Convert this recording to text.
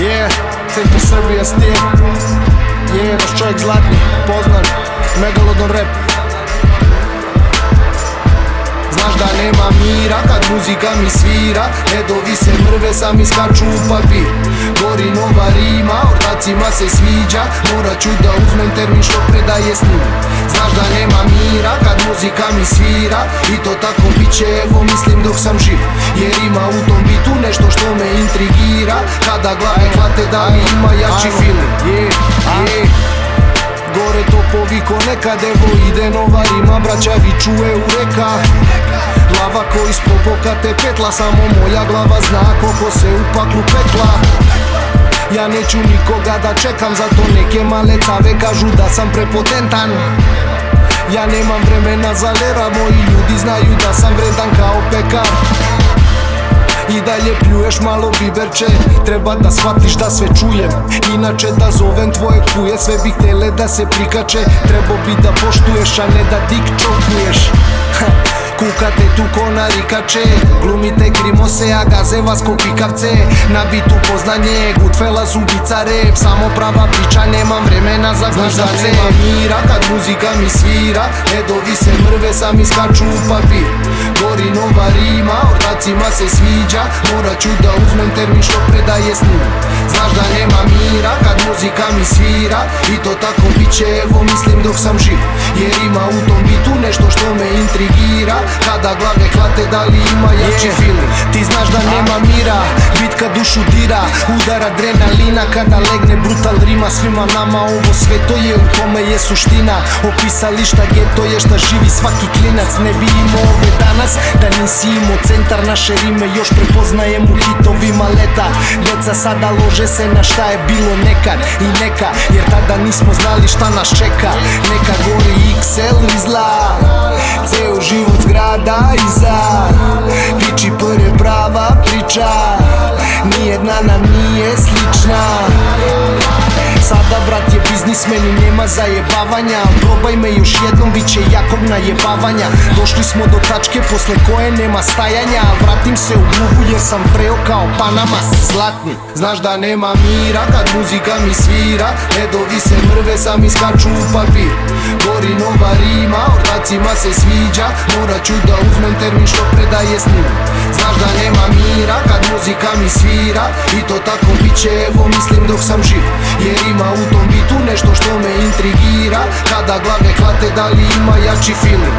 Centar Srbija stil. Naš čovjek zlatni, poznan, Megalodon rap. Znaš da nema mira kad muzika mi svira, redovi se mrve, sami skaču u papir. Gori nova rima, ortacima se sviđa, morat ću da uzmem termin što predaje snima. Znaš da nema mira kad muzika mi svira, i to tako bit će, evo mislim dok sam živ. Jer ima u tom bitu nešto što me intrigira, kada glave klate da li ima jači feeling. Gore topovi ko nekad, evo ide nova rima, braća viču eureka. Glava ko ispod boka te petla, samo moja glava zna koliko se u paklu petla. Ja neću nikoga da čekam, zato neke male cave kažu da sam prepotentan. Ja nemam vremena za lera, moji ljudi znaju da sam vredan kao pekar. I dalje pljuješ malo biberče, treba da shvatiš da sve čujem, inače da zovem tvoje kuje. Sve bi htele da se prikače, treba bi da poštuješ, a ne da dik čokuješ. Kukate tu ko narikače, glumite krimose, a gaze vas ko pikavce. Na bitu poznanje, Goodfellas, ubica rap, samo prava priča, nemam vremena za gluzace. Znaš da nema mira kad muzika mi svira, redovi se mrve, sami skaču u papir. Gori nova rima, ortacima se sviđa, morat ću da uzmem termin što predaje snima. Znaš da nema mira kad muzika mi svira, i to tako bit će, evo mislim dok sam živ. Jer ima u tom bitu nešto što me intrigira, kada glave klate da li ima jači feeling. Ti znaš da nema mira, bitka dušu dira, udar adrenalina kada legne brutal rima. Svima nama ovo sve to je, u tome je suština. Opisališta geto je šta živi svaki klinac. Ne bi imao ove danas da nisi imao centar, naše rime još prepoznajem u hitovima leta. Deca sada lože se na šta je bilo nekad i neka, jer tada nismo znali šta nas čeka. Neka gori XL izla, ceo život zgrada iza, piči prve prava priča, nijedna nam nije slična. Sada brat je biznismen i nema zajebavanja, probaj me još jednom, bit će jakog najebavanja. Došli smo do tačke posle koje nema stajanja, vratim se u gluvu jer sam preo kao Panama zlatni. Znaš da nema mira kad muzika mi svira, redovi se mrve, sami skaču u papir. Gori nova rima, ortacima se sviđa, morat ću da uzmem termin što predaje snima. Znaš da nema mira kad muzika mi svira, i to tako bit će, evo mislim dok sam živ. Jer ima u tom bitu nešto što me intrigira, kada glave klate da li ima jači feeling.